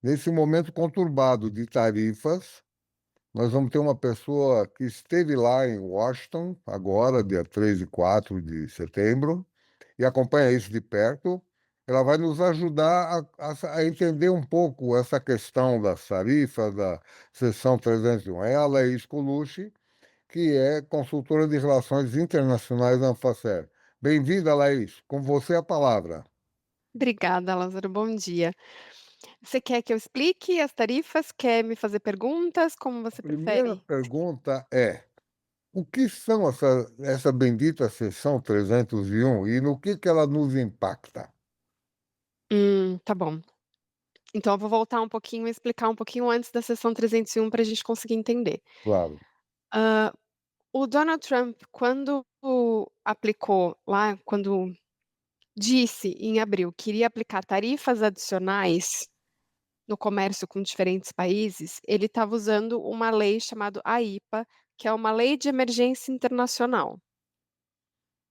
Nesse momento conturbado de tarifas, nós vamos ter uma pessoa que esteve lá em Washington, agora, dia 3 e 4 de setembro, e acompanha isso de perto. Ela vai nos ajudar a entender um pouco essa questão das tarifas, da seção 301. Ela é Laís Colucci, que é consultora de relações internacionais da Anfacer. Bem-vinda, Laís. Com você a palavra. Obrigada, Lázaro. Bom dia. Você quer que eu explique as tarifas? Quer me fazer perguntas? Como A você primeira prefere? pergunta é: o que são essa bendita seção 301 e no que ela nos impacta? Tá bom. Então eu vou voltar um pouquinho e explicar um pouquinho antes da sessão 301 para a gente conseguir entender. Claro, Ah, o Donald Trump, quando aplicou lá, quando disse em abril que iria aplicar tarifas adicionais no comércio com diferentes países, ele estava usando uma lei chamada AIPA, que é uma lei de emergência internacional.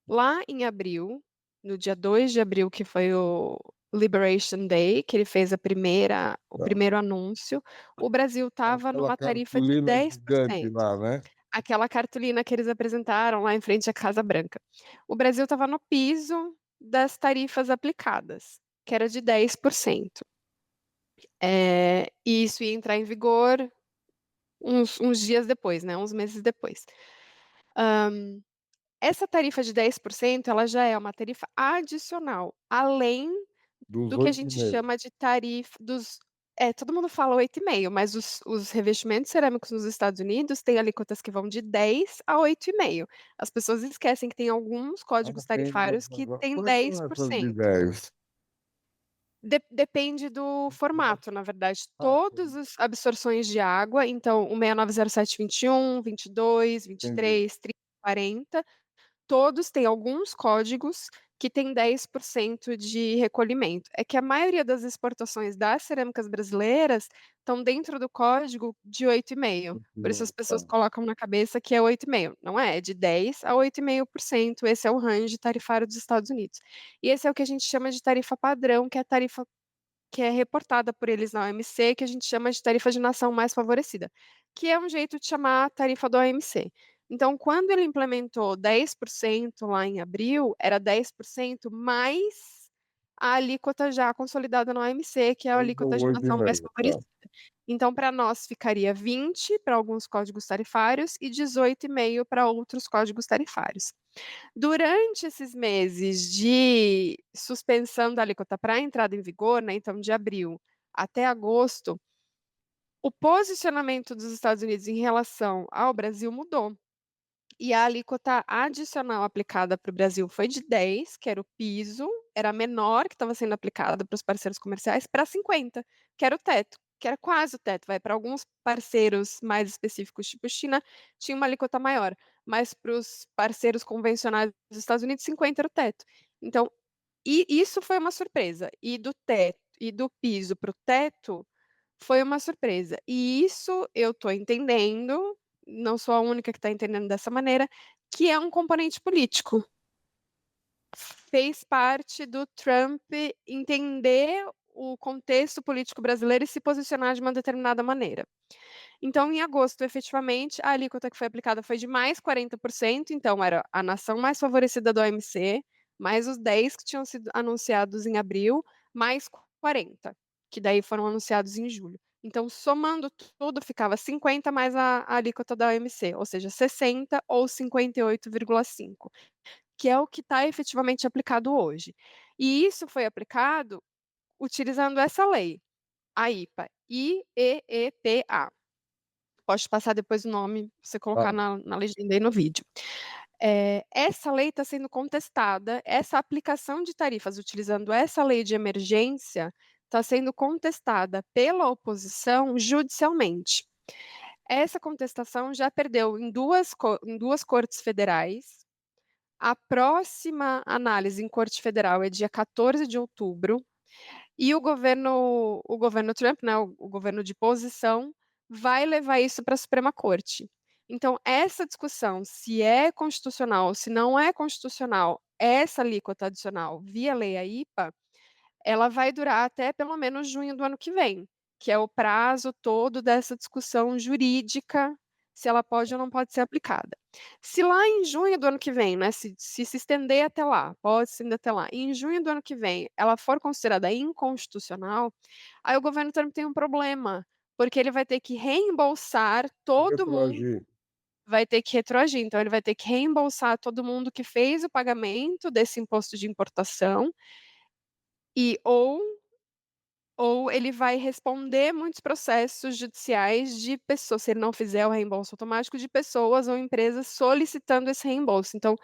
Lá em abril, no dia 2 de abril, que foi o Liberation Day, que ele fez o tá. primeiro anúncio, o Brasil estava Aquela numa tarifa de cartolina gigante 10%. lá, né? Aquela cartolina que eles apresentaram lá em frente à Casa Branca. O Brasil estava no piso das tarifas aplicadas, que era de 10%. E isso ia entrar em vigor uns dias depois, né, uns meses depois. Essa tarifa de 10%, ela já é uma tarifa adicional, além Dos do que a oito e gente meio. chama de tarifa dos todo mundo fala 8,5, mas os revestimentos cerâmicos nos Estados Unidos têm alíquotas que vão de 10 a 8,5. As pessoas esquecem que tem alguns Ah, códigos tem. tarifários que têm Quais dez são por essas de cento. 10? Depende do formato, na verdade. Ah, Todas as absorções de água, então o 690721, 22, entendi. 23, 30, 40. Todos têm alguns códigos que têm 10% de recolhimento. É que a maioria das exportações das cerâmicas brasileiras estão dentro do código de 8,5. Por isso as pessoas Tá. colocam na cabeça que é 8,5. Não é, é de 10 a 8,5%. Esse é o range tarifário dos Estados Unidos. E esse é o que a gente chama de tarifa padrão, que é a tarifa que é reportada por eles na OMC, que a gente chama de tarifa de nação mais favorecida, que é um jeito de chamar a tarifa da OMC. Então, quando ele implementou 10% lá em abril, era 10% mais a alíquota já consolidada na OMC, que é a Hoje é alíquota o de oito e nação mais meio, tá. favorecida. Então, para nós ficaria 20 para alguns códigos tarifários e 18,5 para outros códigos tarifários. Durante esses meses de suspensão da alíquota para a entrada em vigor, né, então de abril até agosto, o posicionamento dos Estados Unidos em relação ao Brasil mudou. E a alíquota adicional aplicada para o Brasil foi de 10, que era o piso, era a menor que estava sendo aplicada para os parceiros comerciais, para 50, que era o teto, que era quase o teto. Vai para alguns parceiros mais específicos, tipo China, tinha uma alíquota maior, mas para os parceiros convencionais dos Estados Unidos, 50 era o teto. Então, e isso foi uma surpresa. E do teto e do piso para o teto foi uma surpresa. E isso eu tô entendendo, não sou a única que está entendendo dessa maneira, que é um componente político. Fez parte do Trump entender o contexto político brasileiro e se posicionar de uma determinada maneira. Então, em agosto, efetivamente, a alíquota que foi aplicada foi de mais 40%, então era a nação mais favorecida do OMC, mais os 10 que tinham sido anunciados em abril, mais 40, que daí foram anunciados em julho. Então, somando tudo, ficava 50 mais a alíquota da OMC, ou seja, 60 ou 58,5, que é o que está efetivamente aplicado hoje. E isso foi aplicado utilizando essa lei, a IPA, IEEPA. Pode passar depois o nome, pra você colocar Tá. na legenda aí no vídeo. Essa lei está sendo contestada, essa aplicação de tarifas utilizando essa lei de emergência está sendo contestada pela oposição judicialmente. Essa contestação já perdeu em duas cortes federais. A próxima análise em corte federal é dia 14 de outubro. E o governo Trump, né, o governo de posição, vai levar isso para a Suprema Corte. Então, essa discussão, se é constitucional ou se não é constitucional, essa alíquota adicional via lei AIPA, ela vai durar até pelo menos junho do ano que vem. que é o prazo todo dessa discussão jurídica, se ela pode ou não pode ser aplicada. Se lá em junho do ano que vem, né, se estender até lá, pode se estender até lá, e em junho do ano que vem ela for considerada inconstitucional, aí o governo Trump tem um problema, porque ele vai ter que reembolsar todo mundo, Retroagir. vai ter que retroagir, então ele vai ter que reembolsar todo mundo que fez o pagamento desse imposto de importação, e ou ele vai responder muitos processos judiciais de pessoas, se ele não fizer o reembolso automático, de pessoas ou empresas solicitando esse reembolso. Então,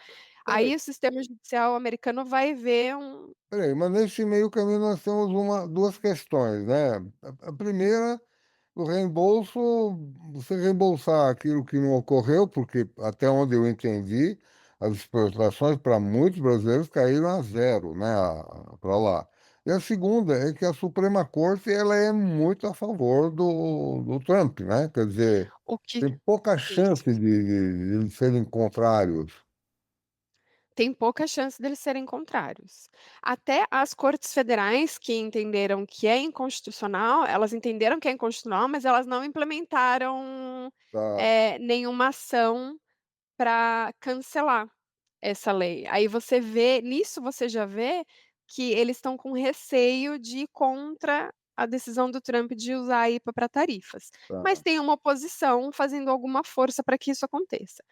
Peraí, aí o sistema judicial americano vai ver um peraí, mas nesse meio caminho nós temos duas questões, né? A primeira, o reembolso, você reembolsar aquilo que não ocorreu, porque até onde eu entendi, as exportações para muitos brasileiros caíram a zero, né? Para lá. E a segunda é que a Suprema Corte ela é muito a favor do Trump, né? Quer dizer, o que tem pouca chance isso. de eles serem contrários. Tem pouca chance deles serem contrários. Até as cortes federais que entenderam que é inconstitucional, elas entenderam que é inconstitucional, mas elas não implementaram, Tá, nenhuma ação para cancelar essa lei. Aí você vê nisso você já vê que eles estão com receio de ir contra a decisão do Trump de usar a IPA para tarifas. Mas tá. tem uma oposição fazendo alguma força para que isso aconteça.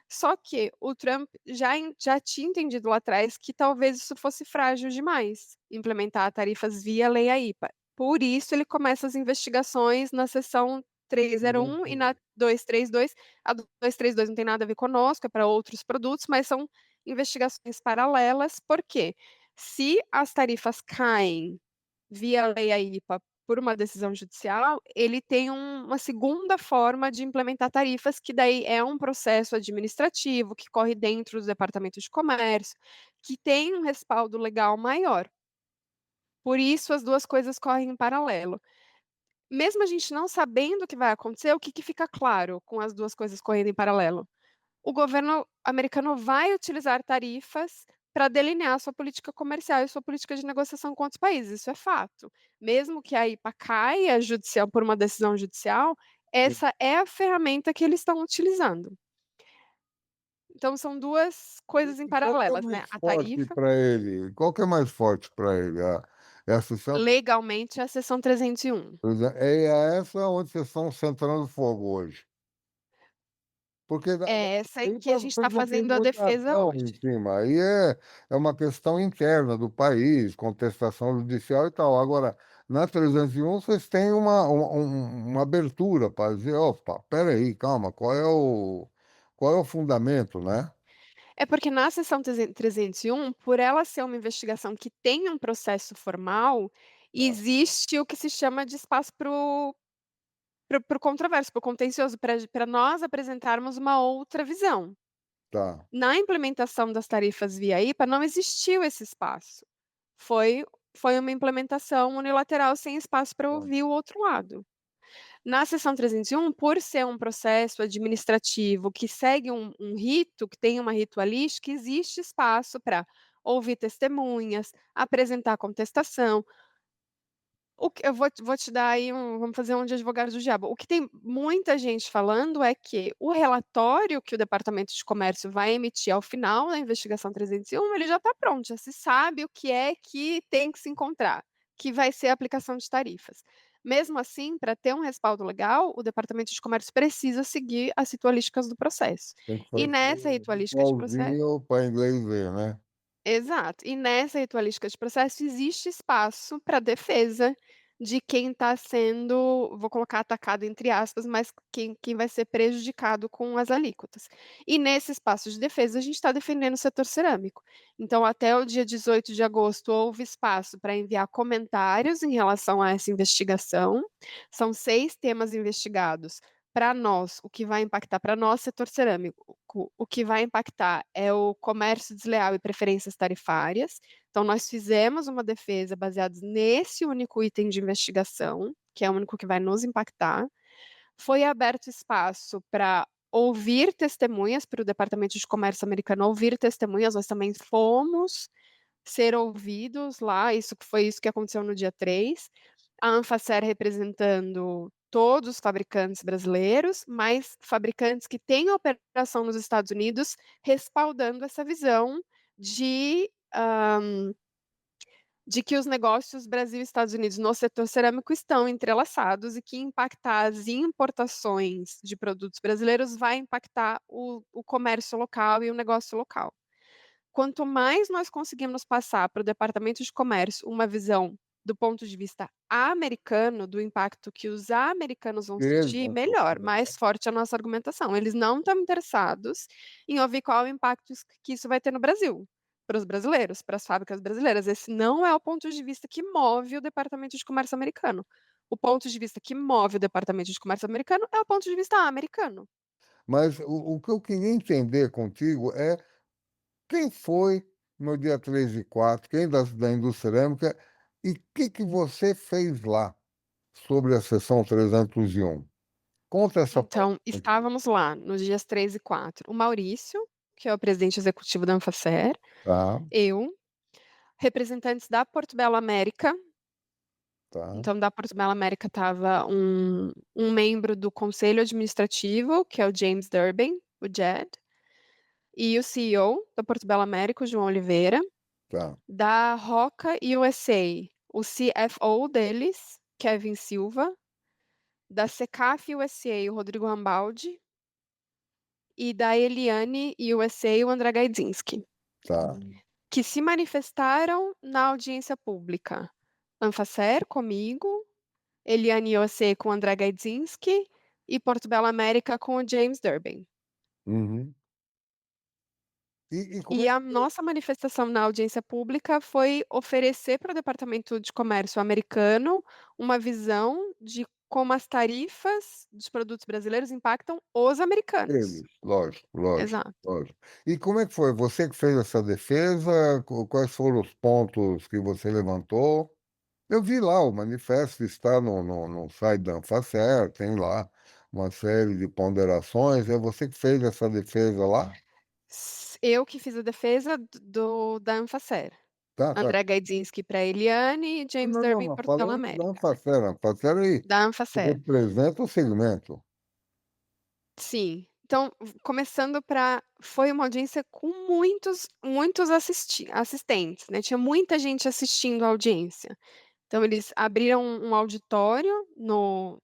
Só que o Trump já tinha entendido lá atrás que talvez isso fosse frágil demais, implementar tarifas via lei AIPA. Por isso ele começa as investigações na seção 301 e na 232. A 232 não tem nada a ver conosco, é para outros produtos, mas são investigações paralelas, porque se as tarifas caem via lei AIPA por uma decisão judicial, ele tem uma segunda forma de implementar tarifas, que daí é um processo administrativo que corre dentro do Departamento de Comércio, que tem um respaldo legal maior. Por isso, as duas coisas correm em paralelo. Mesmo a gente não sabendo o que vai acontecer, o que fica claro com as duas coisas correndo em paralelo? O governo americano vai utilizar tarifas para delinear sua política comercial e sua política de negociação com outros países, isso é fato. Mesmo que a IPA caia judicial por uma decisão judicial, essa é a ferramenta que eles estão utilizando. Então são duas coisas em E qual que é paralelas, mais né, a forte tarifa, para ele? Qual que é mais forte para ele? É a sessão, legalmente é a seção 301. por exemplo, é essa onde vocês estão centrando fogo hoje. Porque É essa aí que a gente está vocês não têm fazendo a muita defesa ação em hoje. cima. Aí é uma questão interna do país, contestação judicial e tal. Agora, na 301, vocês têm uma abertura para dizer, opa, peraí, calma, qual é o fundamento, né? É porque na seção 301, por ela ser uma investigação que tem um processo formal, existe o que se chama de espaço para o controverso, para o contencioso, para nós apresentarmos uma outra visão. Tá, Na implementação das tarifas via IPA, não existiu esse espaço. Foi foi uma implementação unilateral sem espaço para tá. ouvir o outro lado. Na seção 301, por ser um processo administrativo que segue um rito, que tem uma ritualística, existe espaço para ouvir testemunhas, apresentar contestação. O que eu vou te dar aí vamos fazer um de advogado do diabo. O que tem muita gente falando é que o relatório que o Departamento de Comércio vai emitir ao final da investigação 301, ele já está pronto, já se sabe o que é que tem que se encontrar, que vai ser a aplicação de tarifas. Mesmo assim, para ter um respaldo legal, o Departamento de Comércio precisa seguir as ritualísticas do processo. Tem que E fazer nessa um ritualística de processo ritualzinho para inglês ver, né? exato. E nessa ritualística de processo existe espaço para defesa de quem está sendo, vou colocar atacado entre aspas, mas quem vai ser prejudicado com as alíquotas. E nesse espaço de defesa a gente está defendendo o setor cerâmico. Então até o dia 18 de agosto houve espaço para enviar comentários em relação a essa investigação. São 6 temas investigados. Para nós, o que vai impactar para nós, setor cerâmico, o que vai impactar é o comércio desleal e preferências tarifárias. Então, nós fizemos uma defesa baseada nesse único item de investigação, que é o único que vai nos impactar. Foi aberto espaço para ouvir testemunhas, para o Departamento de Comércio americano ouvir testemunhas, nós também fomos ser ouvidos lá, isso que foi isso que aconteceu no dia 3. A Anfacer representando todos os fabricantes brasileiros, mas fabricantes que têm operação nos Estados Unidos, respaldando essa visão de, de que os negócios Brasil e Estados Unidos no setor cerâmico estão entrelaçados e que impactar as importações de produtos brasileiros vai impactar o comércio local e o negócio local. Quanto mais nós conseguimos passar para o Departamento de Comércio uma visão do ponto de vista americano, do impacto que os americanos vão Eles sentir, vão melhor, sofrer, né? mais forte a nossa argumentação. Eles não estão interessados em ouvir qual é o impacto que isso vai ter no Brasil, para os brasileiros, para as fábricas brasileiras. Esse não é o ponto de vista que move o Departamento de Comércio americano. O ponto de vista que move o Departamento de Comércio americano é o ponto de vista americano. Mas o que eu queria entender contigo é quem foi no dia 3 e 4, quem da indústria cerâmica, e o que você fez lá sobre a seção 301? Conta essa parte. Então, estávamos lá nos dias 3 e 4. O Maurício, que é o presidente executivo da Anfacer, Tá, eu, representantes da Porto Belo América. tá, Então, da Porto Belo América estava um membro do conselho administrativo, que é o James Durbin, o Jed, e o CEO da Porto Belo América, o João Oliveira. tá. Da Roca USA, o CFO deles, Kevin Silva. Da Secaf USA, o Rodrigo Rambaldi. E da Eliane USA, o André Gaidzinski, Tá. que se manifestaram na audiência pública. Anfacer comigo, Eliane USA com o André Gaidzinski e Porto Belo América com o James Durbin. Uhum. E como E é que a nossa manifestação na audiência pública foi oferecer para o Departamento de Comércio americano uma visão de como as tarifas dos produtos brasileiros impactam os americanos. eles? Lógico, lógico, Exato. lógico. E como é que foi? Você que fez essa defesa? Quais foram os pontos que você levantou? Eu vi lá, o manifesto está no site da Anfacer, tem lá uma série de ponderações. É você que fez essa defesa lá? Eu que fiz a defesa da Anfacer. Tá, tá. André Gaidzinski para Eliane e James Não, não, Durbin não. Porto Belo Falando da América. Anfacer, a Anfacer aí Da Anfacer. representa o segmento. Sim. Então, começando para foi uma audiência com muitos assistentes, né, tinha muita gente assistindo a audiência. Então eles abriram um auditório no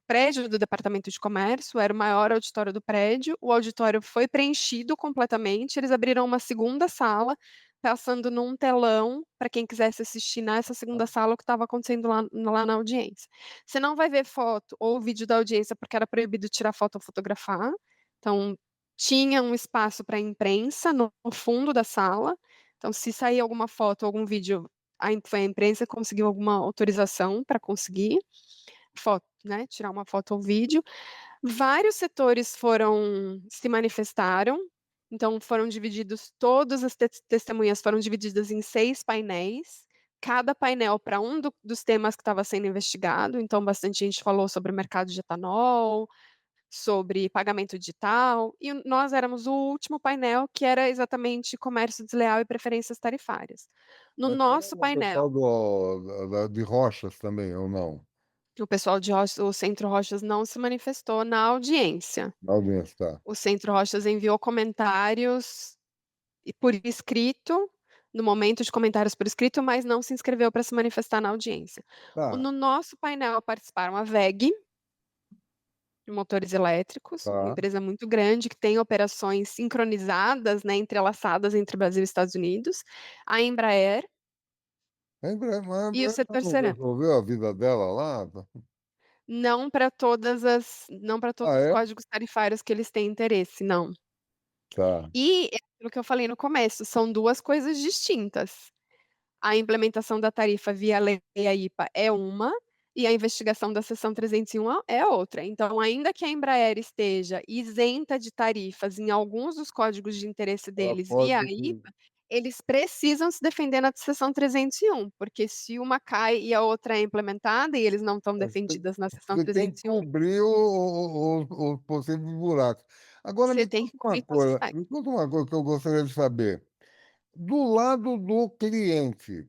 prédio do departamento de comércio, era o maior auditório do prédio, o auditório foi preenchido completamente, eles abriram uma segunda sala, passando num telão para quem quisesse assistir nessa segunda sala o que estava acontecendo lá na audiência. Você não vai ver foto ou vídeo da audiência, porque era proibido tirar foto ou fotografar, então tinha um espaço para a imprensa no fundo da sala, então se sair alguma foto ou algum vídeo, foi a imprensa que conseguiu alguma autorização para conseguir foto, né, tirar uma foto ou vídeo. Vários setores se manifestaram, então foram divididos, todas as testemunhas foram divididas em 6 painéis, cada painel para dos temas que estava sendo investigado, então bastante gente falou sobre o mercado de etanol, sobre pagamento digital, e nós éramos o último painel, que era exatamente comércio desleal e preferências tarifárias. No Mas nosso o pessoal painel, de Rochas também, ou não? o pessoal de Rochas, o Centro Rochas não se manifestou na audiência. Na audiência, tá. O Centro Rochas enviou comentários por escrito, no momento de comentários por escrito, mas não se inscreveu para se manifestar na audiência. Tá, No nosso painel participaram a WEG, de motores elétricos, uma tá. empresa muito grande que tem operações sincronizadas, né, entrelaçadas entre Brasil e Estados Unidos, a Embraer Mas a e o Embraer setor não cerâmico. resolveu a vida dela lá? Não para todos Ah, os é? códigos tarifários que eles têm interesse, não. Tá. E é aquilo que eu falei no começo, são 2 coisas distintas. A implementação da tarifa via lei AIPA é uma, e a investigação da seção 301 é outra. Então, ainda que a Embraer esteja isenta de tarifas em alguns dos códigos de interesse Ela deles via pode. AIPA, eles precisam se defender na seção 301, porque se uma cai e a outra é implementada e eles não estão defendidas na seção Você tem que 301, cobrir os possíveis buracos. Agora, você tem que cobrir todos os me conta uma coisa que eu gostaria de saber. Do lado do cliente,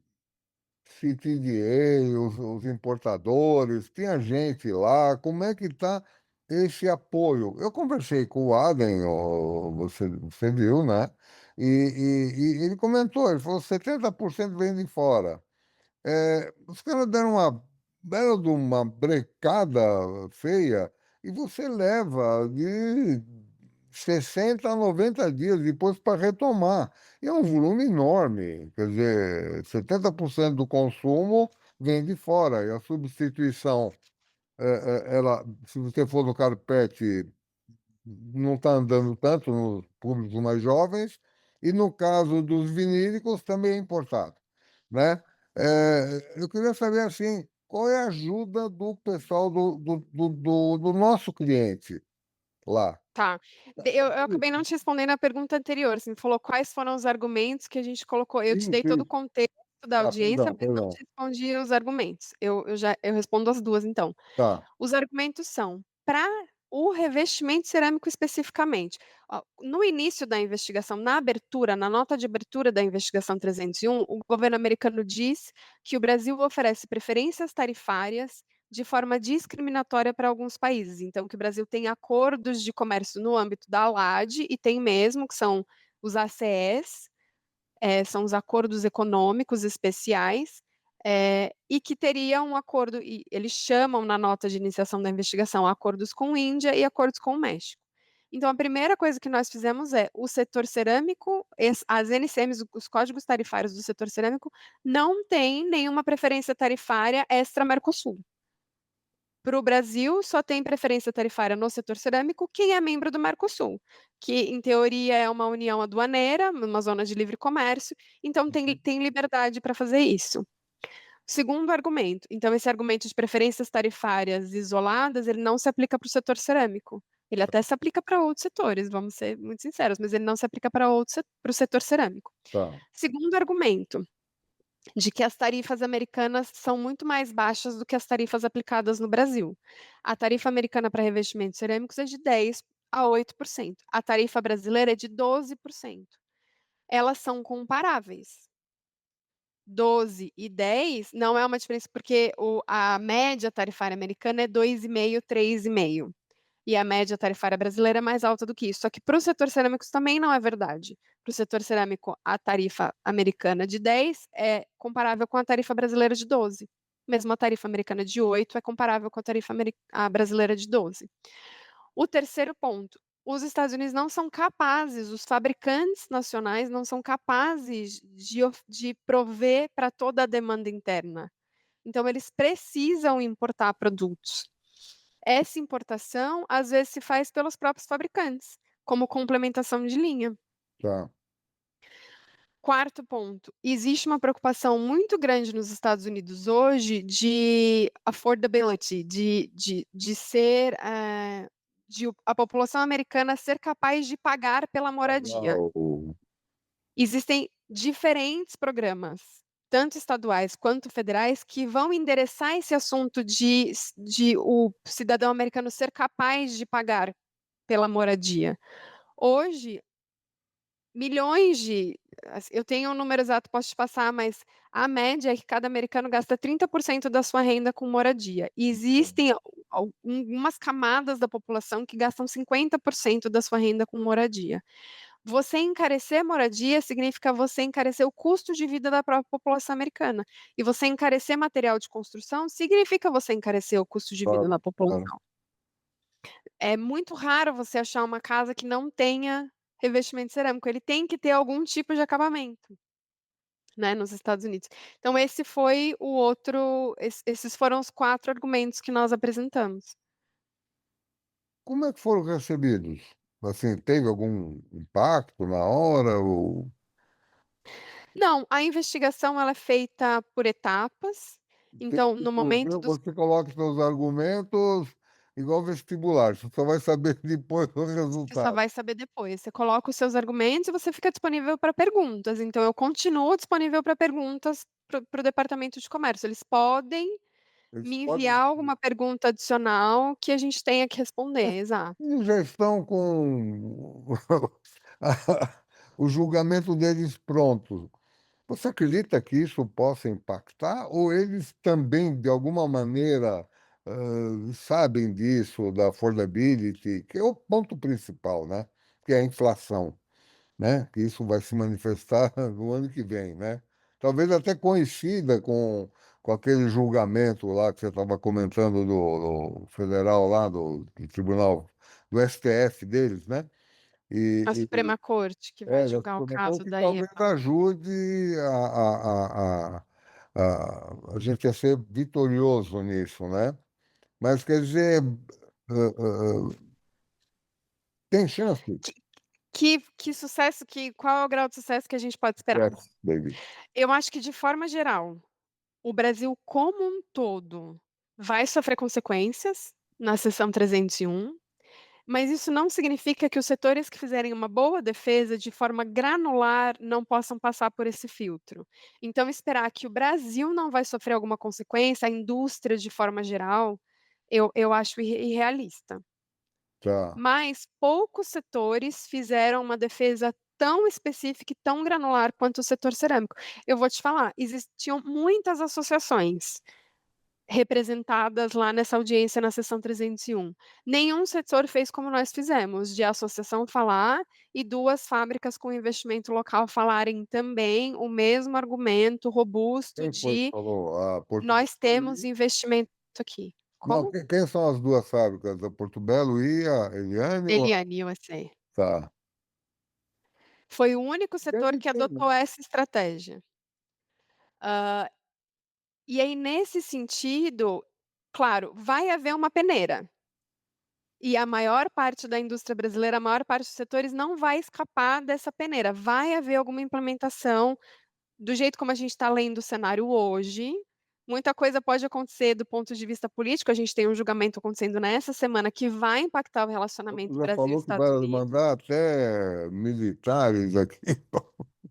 CTDA, os importadores, tinha gente lá, como é que está esse apoio? Eu conversei com o Adem, ó, você viu, né? E ele comentou, ele falou 70% vem de fora. Os caras deram uma bela de uma brecada feia e você leva de 60 a 90 dias depois para retomar. E é um volume enorme, quer dizer, 70% do consumo vem de fora e a substituição, ela, se você for no carpete, não está andando tanto nos públicos mais jovens, e no caso dos vinílicos também é importado, né? Eu queria saber assim, qual é a ajuda do pessoal do nosso cliente lá? Tá. Eu acabei não te respondendo a pergunta anterior. Você me falou quais foram os argumentos que a gente colocou. Eu te dei Isso, todo o isso. contexto da Ah, audiência, perdão, mas não perdão. te respondi os argumentos. Eu respondo as duas, então. Tá. Os argumentos são para o revestimento cerâmico especificamente. Ó, no início da investigação, na abertura, na nota de abertura da investigação 301, o governo americano diz que o Brasil oferece preferências tarifárias de forma discriminatória para alguns países. Então, que o Brasil tem acordos de comércio no âmbito da ALAD, e tem mesmo, que são os ACEs, são os acordos econômicos especiais, e que teria um acordo, e eles chamam na nota de iniciação da investigação acordos com Índia e acordos com o México. Então, a primeira coisa que nós fizemos é o setor cerâmico, as NCMs, os códigos tarifários do setor cerâmico, não tem nenhuma preferência tarifária extra-Mercosul. Para o Brasil, só tem preferência tarifária no setor cerâmico quem é membro do Mercosul, que em teoria é uma união aduaneira, uma zona de livre comércio, então tem liberdade para fazer isso. Segundo argumento, então esse argumento de preferências tarifárias isoladas, ele não se aplica para o setor cerâmico. Ele até se aplica para outros setores, vamos ser muito sinceros, mas ele não se aplica para o setor cerâmico. Tá, Segundo argumento, de que as tarifas americanas são muito mais baixas do que as tarifas aplicadas no Brasil. A tarifa americana para revestimentos cerâmicos é de 10 a 8%. A tarifa brasileira é de 12%. Elas são comparáveis. 12 e 10 não é uma diferença, porque a média tarifária americana é 2,5, 3,5. E a média tarifária brasileira é mais alta do que isso. Só que para o setor cerâmico também não é verdade. Para o setor cerâmico, a tarifa americana de 10 é comparável com a tarifa brasileira de 12. Mesmo a tarifa americana de 8 é comparável com a tarifa a brasileira de 12. O terceiro ponto, os Estados Unidos não são capazes, os fabricantes nacionais não são capazes de prover para toda a demanda interna. Então, eles precisam importar produtos. Essa importação, às vezes, se faz pelos próprios fabricantes, como complementação de linha. tá, Quarto ponto, existe uma preocupação muito grande nos Estados Unidos hoje de affordability, de ser, de a população americana ser capaz de pagar pela moradia. legal. Existem diferentes programas, tanto estaduais quanto federais, que vão endereçar esse assunto de o cidadão americano ser capaz de pagar pela moradia. Hoje, milhões de. Eu tenho um número exato, posso te passar, mas a média é que cada americano gasta 30% da sua renda com moradia. E existem algumas camadas da população que gastam 50% da sua renda com moradia. Você encarecer a moradia significa você encarecer o custo de vida da própria população americana. E você encarecer material de construção significa você encarecer o custo de vida Claro, da claro. população. É muito raro você achar uma casa que não tenha revestimento cerâmico. Ele tem que ter algum tipo de acabamento, né, nos Estados Unidos. Então, esse foi o outro. Esses foram os quatro argumentos que nós apresentamos. Como é que foram recebidos? Assim, teve algum impacto na hora? Ou... Não, a investigação ela é feita por etapas. Então, no Tipo, momento dos. você coloca seus argumentos igual vestibular, você só vai saber depois do Você só resultado. vai saber depois. Você coloca os seus argumentos e você fica disponível para perguntas. Então, eu continuo disponível para perguntas para o Departamento de Comércio. Eles podem Eles me podem. enviar alguma pergunta adicional que a gente tenha que responder, exato. Eles já estão com o julgamento deles pronto. Você acredita que isso possa impactar ou eles também, de alguma maneira, sabem disso, da affordability, que é o ponto principal, né, que é a inflação, né, que isso vai se manifestar no ano que vem, né? Talvez até coincida com aquele julgamento lá que você estava comentando do federal lá, do tribunal, do STF deles, né? A E Suprema Corte que vai é, da julgar o Suprema Corte, caso que da talvez EPA. ajude a gente a ser vitorioso nisso, né? Mas quer dizer, tem chance? Que que sucesso que qual é o grau de sucesso que a gente pode esperar? Yes, baby. Eu acho que de forma geral, o Brasil como um todo vai sofrer consequências na seção 301, mas isso não significa que os setores que fizerem uma boa defesa de forma granular não possam passar por esse filtro. Então esperar que o Brasil não vai sofrer alguma consequência, a indústria de forma geral, eu acho irrealista. Tá. Mas poucos setores fizeram uma defesa tão específica e tão granular quanto o setor cerâmico. Eu vou te falar, existiam muitas associações representadas lá nessa audiência na sessão 301. Nenhum setor fez como nós fizemos, de a associação falar e 2 fábricas com investimento local falarem também o mesmo argumento robusto Quem foi que de: falou? A Porto "Nós Belo temos e... investimento aqui". Não, Como? quem são as duas fábricas? A Porto Belo e a Eliane? Ou... Eliane USA. Tá. Foi o único setor Deve que ter, né? adotou essa estratégia. E aí, nesse sentido, claro, vai haver uma peneira. E a maior parte da indústria brasileira, a maior parte dos setores não vai escapar dessa peneira. Vai haver alguma implementação do jeito como a gente está lendo o cenário hoje. Muita coisa pode acontecer do ponto de vista político. A gente tem um julgamento acontecendo nessa semana que vai impactar o relacionamento Já Brasil falou que vai Estados Unidos. mandar até militares aqui.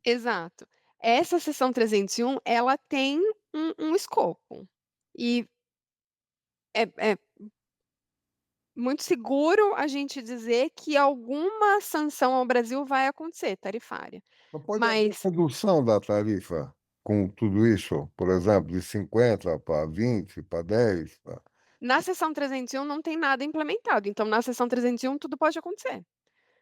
Exato. Essa seção 301, ela tem um escopo. E é muito seguro a gente dizer que alguma sanção ao Brasil vai acontecer, tarifária. Mas pode haver Mas redução da tarifa com tudo isso, por exemplo, de 50 para 20, para 10, na seção 301 não tem nada implementado, então na seção 301 tudo pode acontecer.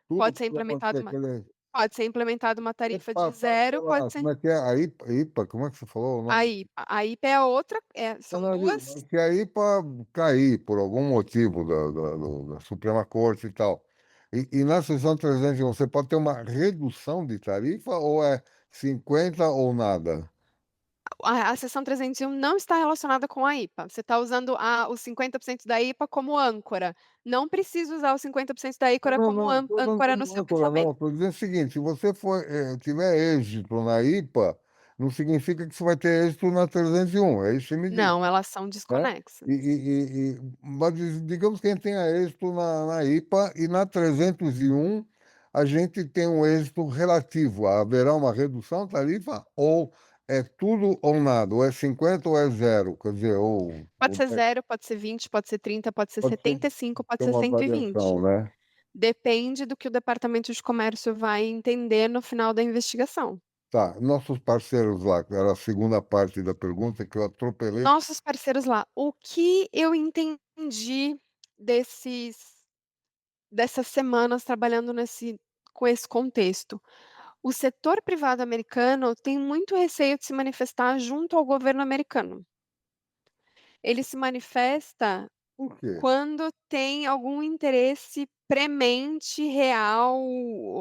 tudo Pode ser pode acontecer. implementado uma Pode ser implementada uma Tem que tarifa de passar, sei zero, pode lá, ser como é que é? A IPA, como é que você falou o nome? a IPA é a outra, Não, são não, 2. se a IPA cair por algum motivo da Suprema Corte e tal, e na sessão 301 você pode ter uma redução de tarifa ou é 50 ou nada? A seção 301 não está relacionada com a IPA, você está usando a os 50% da IPA como âncora, não precisa usar os 50% da Não, âncora não, como não, estou usando âncora no como seu âncora, não. pensamento. Estou dizendo o seguinte: se você for, tiver êxito na IPA, não significa que você vai ter êxito na 301, é isso que você me diz, Não, elas são né? desconexas. Mas digamos que a gente tenha êxito na IPA e na 301 a gente tem um êxito relativo. Haverá uma redução da tarifa ou é tudo ou nada, ou é 50 ou é zero, quer dizer, Pode ser 0, pode ser 20, pode ser 30, pode ser pode ser 75, pode ter ser uma cento e variação, vinte. né? Depende do que o Departamento de Comércio vai entender no final da investigação. Tá, nossos parceiros lá, que era a segunda parte da pergunta que eu atropelei. Nossos parceiros lá, o que eu entendi desses dessas semanas trabalhando com esse contexto? O setor privado americano tem muito receio de se manifestar junto ao governo americano. Ele se manifesta Por quê? quando tem algum interesse premente, real,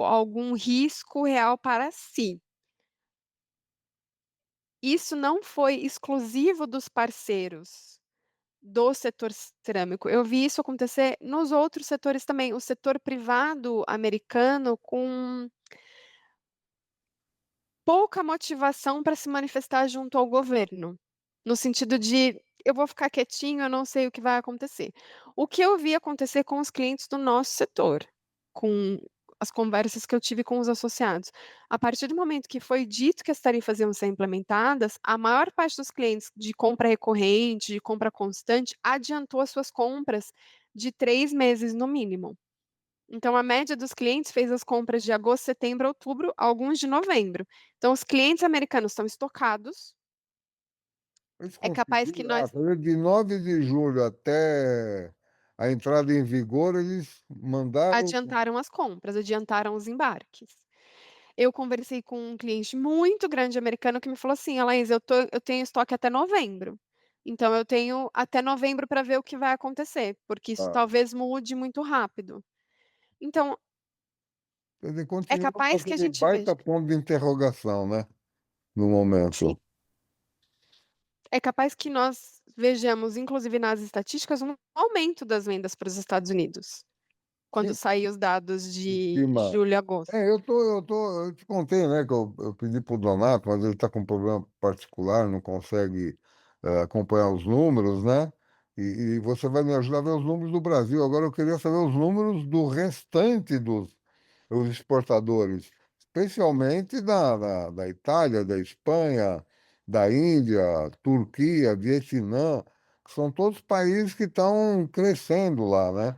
algum risco real para si. Isso não foi exclusivo dos parceiros do setor cerâmico. Eu vi isso acontecer nos outros setores também. O setor privado americano com pouca motivação para se manifestar junto ao governo, no sentido de: "Eu vou ficar quietinho, eu não sei o que vai acontecer". O que eu vi acontecer com os clientes do nosso setor, com as conversas que eu tive com os associados, a partir do momento que foi dito que as tarifas iam ser implementadas, a maior parte dos clientes de compra recorrente, de compra constante, adiantou as suas compras de 3 meses no mínimo. Então, a média dos clientes fez as compras de agosto, setembro, outubro, alguns de novembro. Então, os clientes americanos estão estocados. Eles É capaz que conseguiram, nós de 9 de julho até a entrada em vigor, eles mandaram. adiantaram as compras, adiantaram os embarques. Eu conversei com um cliente muito grande americano que me falou assim: "Alaís, eu tenho estoque até novembro. Então eu tenho até novembro para ver o que vai acontecer, porque isso Ah, talvez mude muito rápido". Então, quer dizer, é continua com capaz que a aquele gente veja baita ponto de interrogação, né? No sim, momento. é capaz que nós vejamos, inclusive nas estatísticas, um aumento das vendas para os Estados Unidos, quando Sim, sair os dados de estima. julho e agosto. Eu te contei, né, que eu pedi para o Donato, mas ele está com um problema particular, não consegue acompanhar os números, né? E você vai me ajudar a ver os números do Brasil. Agora eu queria saber os números do restante dos os exportadores, especialmente da Itália, da Espanha, da Índia, Turquia, Vietnã, que são todos países que estão crescendo lá, né?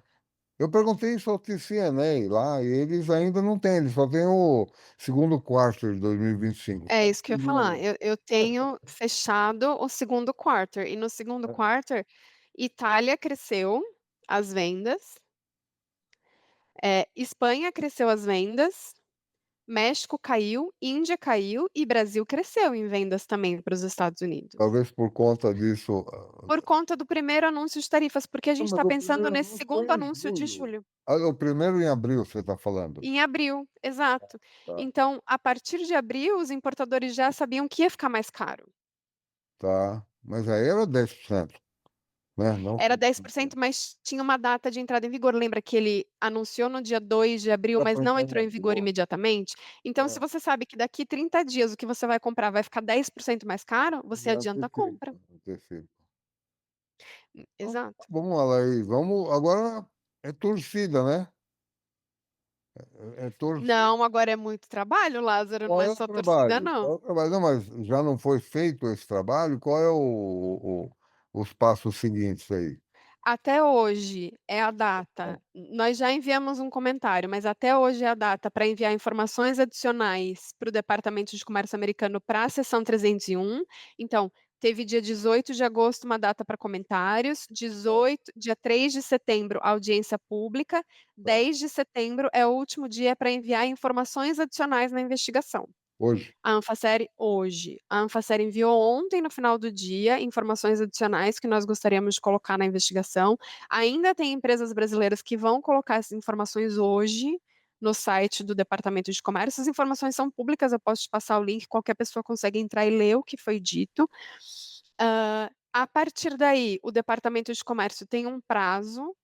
Eu perguntei isso ao TCNA lá, e eles ainda não têm, eles só têm o segundo quarto de 2025. É Só isso que eu ia esse falar. número. Eu tenho fechado o segundo quarter, e no segundo Né? quarter, Itália cresceu as vendas, Espanha cresceu as vendas, México caiu, Índia caiu e Brasil cresceu em vendas também para os Estados Unidos. Talvez por conta disso. Por conta do primeiro anúncio de tarifas, porque a gente Mas está o pensando primeiro nesse anúncio foi segundo em anúncio de julho. julho, Ah, o primeiro em abril, você está falando. em abril, exato. Tá, Então, a partir de abril, os importadores já sabiam que ia ficar mais caro. tá. Mas aí era 10%, né? Não Era 50%. 10%, mas tinha uma data de entrada em vigor. Lembra que ele anunciou no dia 2 de abril, Dá mas para não entrar em entrou em vigor agosto. imediatamente? Então, se É, você sabe que daqui 30 dias o que você vai comprar vai ficar 10% mais caro, você já adianta a compra. antecipa, antecipa. Então, Exato. vamos lá, Laís. Vamos, agora é torcida, né? É torcida. Não, agora é muito trabalho, Lázaro, não Qual é é o só torcida, trabalho? não. Qual é o trabalho? Não, mas já não foi feito esse trabalho? Qual é os passos seguintes aí? Até hoje é a data. Nós já enviamos um comentário, mas até hoje é a data para enviar informações adicionais para o Departamento de Comércio americano para a seção 301. Então, teve dia 18 de agosto uma data para comentários, 18, dia 3 de setembro, audiência pública, Tá. 10 de setembro é o último dia para enviar informações adicionais na investigação. Hoje? A Anfasseri hoje. A Anfasseri enviou ontem, no final do dia, informações adicionais que nós gostaríamos de colocar na investigação. Ainda tem empresas brasileiras que vão colocar essas informações hoje no site do Departamento de Comércio. As informações são públicas, eu posso te passar o link, qualquer pessoa consegue entrar e ler o que foi dito. A partir daí, o Departamento de Comércio tem um prazo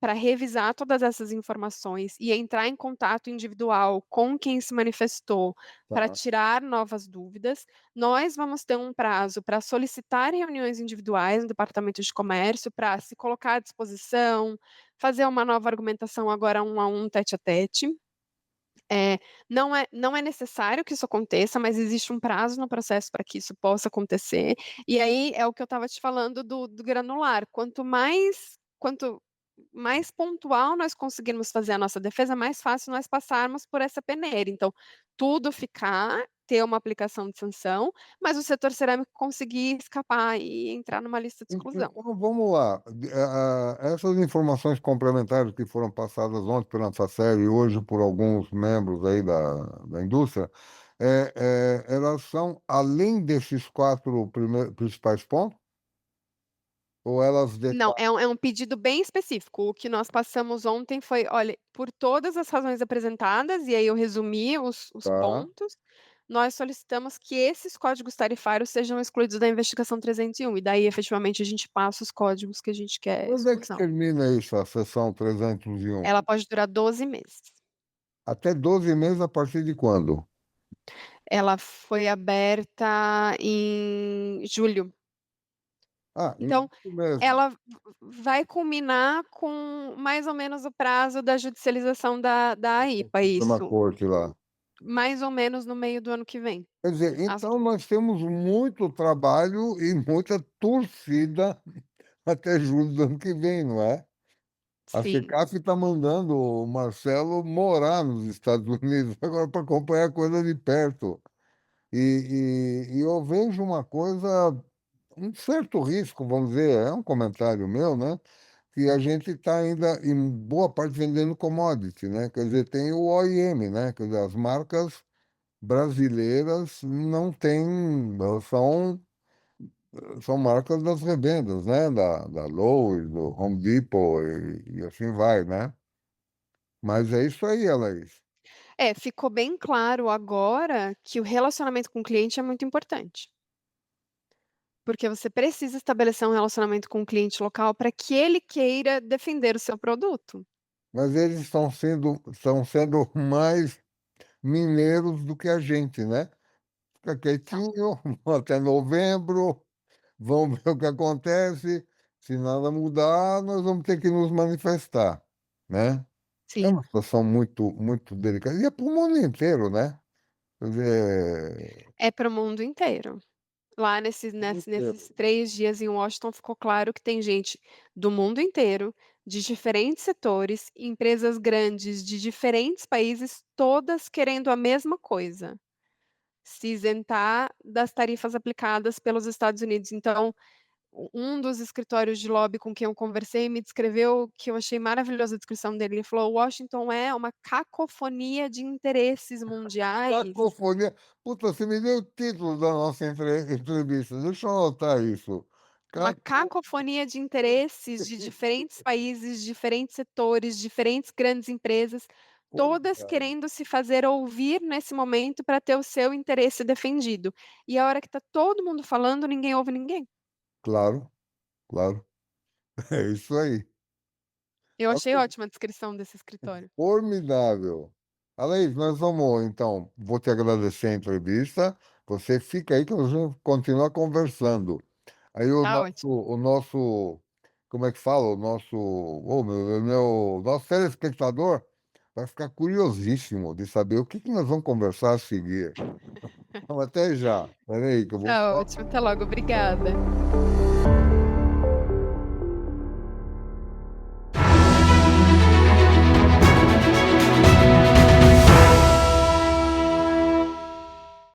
para revisar todas essas informações e entrar em contato individual com quem se manifestou para Tá. tirar novas dúvidas. Nós vamos ter um prazo para solicitar reuniões individuais no Departamento de Comércio para se colocar à disposição, fazer uma nova argumentação agora um a um, tete a tete. Não é necessário que isso aconteça, mas existe um prazo no processo para que isso possa acontecer. E aí é o que eu estava te falando do granular. Quanto mais pontual nós conseguirmos fazer a nossa defesa, mais fácil nós passarmos por essa peneira. Então, tudo ficar, ter uma aplicação de sanção, mas o setor cerâmico conseguir escapar e entrar numa lista de exclusão. Então, vamos lá. Essas informações complementares que foram passadas ontem pela Anfacer e hoje por alguns membros aí da indústria, elas são além desses quatro principais pontos? Ou elas Não, detalham? é um pedido bem específico. O que nós passamos ontem foi: "Olha, por todas as razões apresentadas", e aí eu resumi os Tá? pontos, "nós solicitamos que esses códigos tarifários sejam excluídos da investigação 301", e daí efetivamente a gente passa os códigos que a gente quer Quando é que exclusão. termina isso, a sessão 301? Ela pode durar 12 meses. Até 12 meses a partir de quando? Ela foi aberta em julho. Ah, em Então, julho mesmo. ela vai culminar com mais ou menos o prazo da judicialização da AIPA, Uma isso. corte lá. Mais ou menos no meio do ano que vem. Quer dizer, As então nós temos muito trabalho e muita torcida até julho do ano que vem, não é? A Sim. SECAF está mandando o Marcelo morar nos Estados Unidos agora para acompanhar a coisa de perto. E eu vejo uma coisa, um certo risco, vamos dizer, é um comentário meu, né? Que a gente está ainda, em boa parte, vendendo commodity, né? Quer dizer, tem o OEM, né? Quer dizer, as marcas brasileiras não têm, são marcas das revendas, né? Da Lowe's, do Home Depot e assim vai, né? Mas é isso aí, Alex. É, ficou bem claro agora que o relacionamento com o cliente é muito importante. Porque você precisa estabelecer um relacionamento com o cliente local para que ele queira defender o seu produto. Mas eles estão sendo mais mineiros do que a gente, né? Fica Então, quietinho até novembro, vamos ver o que acontece. Se nada mudar, nós vamos ter que nos manifestar, né? É sim, uma situação muito, muito delicada. E é para o mundo inteiro, né? Quer dizer, é para o mundo inteiro. Lá o mundo nesses inteiro. 3 dias em Washington ficou claro que tem gente do mundo inteiro, de diferentes setores, empresas grandes de diferentes países, todas querendo a mesma coisa: se isentar das tarifas aplicadas pelos Estados Unidos. Então, um dos escritórios de lobby com quem eu conversei me descreveu, que eu achei maravilhosa a descrição dele. Ele falou: "Washington é uma cacofonia de interesses mundiais, Cacofonia. Puta, você me deu o título da nossa entrevista. Deixa eu anotar isso. uma Caco... cacofonia de interesses de diferentes países, diferentes setores, diferentes grandes empresas, todas querendo se fazer ouvir nesse momento para ter o seu interesse defendido. E a hora que está todo mundo falando, ninguém ouve ninguém". Claro, claro. É isso aí. Eu achei ótima a descrição desse escritório. Formidável. Alex, nós vamos, então, vou te agradecer a entrevista. Você fica aí que nós vamos continuar conversando. Aí Tá ótimo. como é que fala? Nosso telespectador vai ficar curiosíssimo de saber o que que nós vamos conversar a seguir. Então, até já. Peraí, que eu vou Tá falar. ótimo, até logo, obrigada.